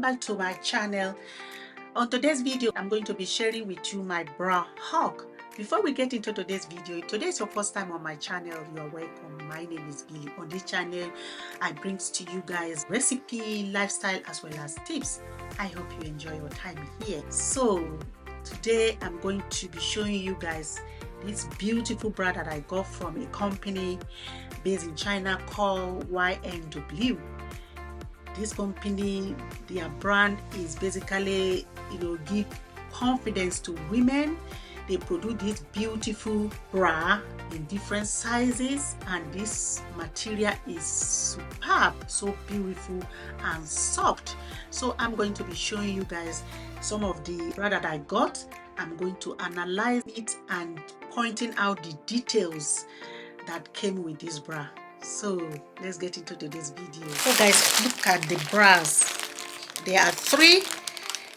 back to my channel. On today's video, I'm going to be sharing with you my bra haul. Before we get into today's video, if today is your first time on my channel, you are welcome. My name is Billy. On this channel, I bring to you guys recipe, lifestyle, as well as tips. I hope you enjoy your time here. So today I'm going to be showing you guys this beautiful bra that I got from a company based in China called YANDW. This company, their brand is basically, give confidence to women. They produce this beautiful bra in different sizes, and this material is superb, so beautiful and soft. So I'm going to be showing you guys some of the bra that I got. I'm going to analyze it and pointing out the details that came with this bra. So let's get into today's video. So guys, look at the bras. There are 3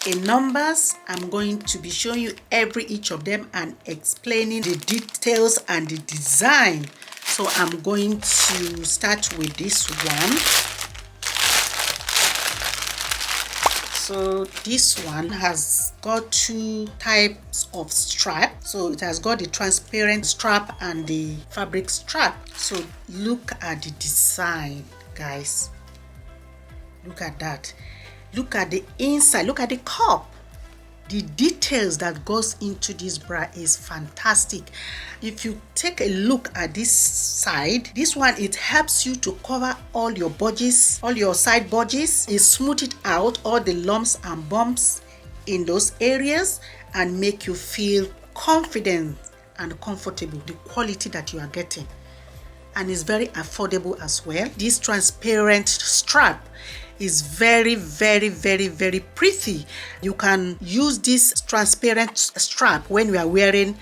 in numbers. I'm going to be showing you each of them and explaining the details and the design. So I'm going to start with this one. So this one has got 2 types of strap. So it has got the transparent strap and the fabric strap. So look at the design, guys. Look at that. Look at the inside. Look at the cup. The details that goes into this bra is fantastic. If you take a look at this side, this one, it helps you to cover all your budgies, all your side budgies. It smooth it out, all the lumps and bumps in those areas, and make you feel confident and comfortable, the quality that you are getting. And it's very affordable as well. This transparent strap is very pretty. You can use this transparent strap when you are wearing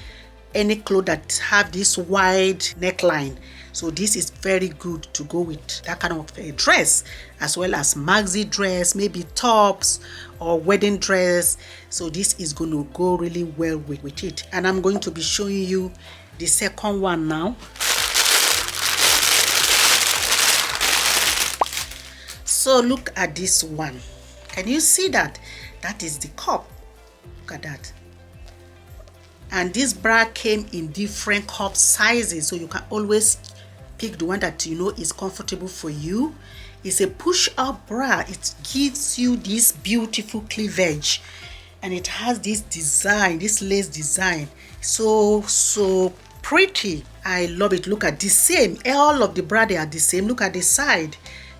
any clothes that have this wide neckline. So this is very good to go with that kind of a dress, as well as maxi dress, maybe tops or wedding dress. So this is going to go really well with it. And I'm going to be showing you the second one now. So look at this one. Can you see that? That is the cup. Look at that. And this bra came in different cup sizes, so you can always pick the one that you know is comfortable for you. It's a push-up bra. It gives you this beautiful cleavage, and it has this design, this lace design. So pretty. I love it. Look at the same. All of the bra, they are the same. Look at the side.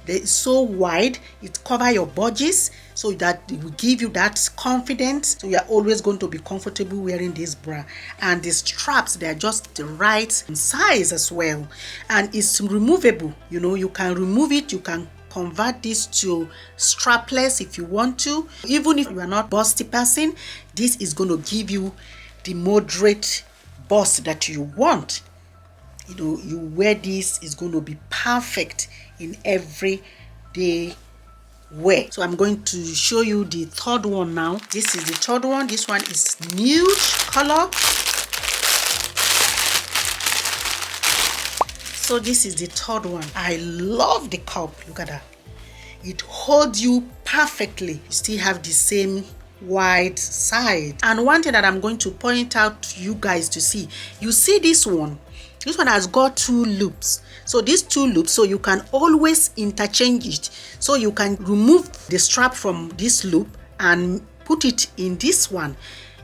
It's so wide, it covers your budgies, so that it will give you that confidence. So you are always going to be comfortable wearing this bra. And the straps, they are just the right size as well, and it's removable. You can remove it. You can convert this to strapless if you want to. Even if you are not busty person, this is going to give you the moderate bust that you want. You wear this, is going to be perfect in everyday wear. So I'm going to show you the third one now. This is the third one. This one is nude color. So this is the third one. I love the cup. Look at that. It holds you perfectly. You still have the same wide side. And one thing that I'm going to point out to you guys to see, you see this one. This one has got 2 loops. So these 2 loops, so you can always interchange it. So you can remove the strap from this loop and put it in this one.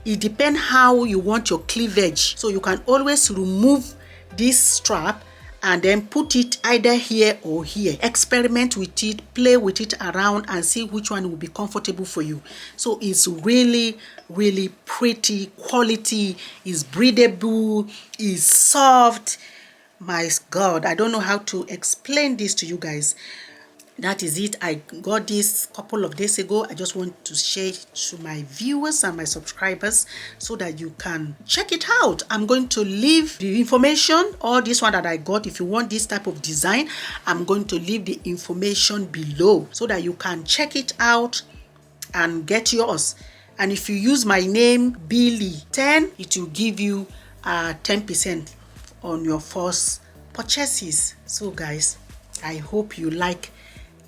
It depends how you want your cleavage. So you can always remove this strap and then put it either here or here. Experiment with it, play with it around, and see which one will be comfortable for you. So it's really pretty, quality, is breathable, is soft. My God, I don't know how to explain this to you guys. That is it. I got this a couple of days ago. I just want to share it to my viewers and my subscribers so that you can check it out. I'm going to leave the information, or this one that I got. If you want this type of design, I'm going to leave the information below so that you can check it out and get yours. And if you use my name Billy10, it will give you 10% on your first purchases. So guys, I hope you like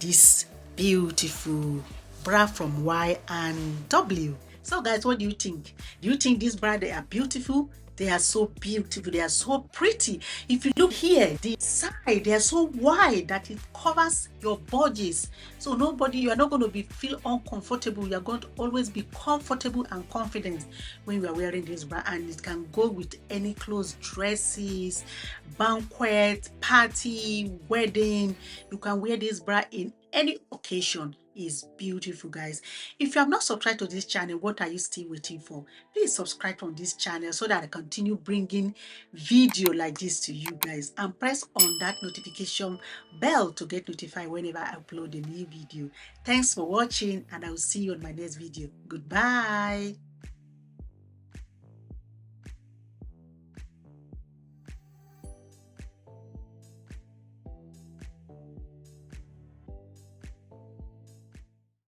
this beautiful bra from YANDW. So guys, what do you think? Do you think these bra, they are beautiful? They are so beautiful, they are so pretty. If you look here, the side, they are so wide that it covers your bodies. So you are not going to feel uncomfortable. You are going to always be comfortable and confident when you are wearing this bra, and it can go with any clothes, dresses, banquet, party, wedding. You can wear this bra in any occasion. Is beautiful, guys. If you have not subscribed to this channel, what are you still waiting for? Please subscribe on this channel so that I continue bringing video like this to you guys, and press on that notification bell to get notified whenever I upload a new video. Thanks for watching, and I will see you on my next video. Goodbye.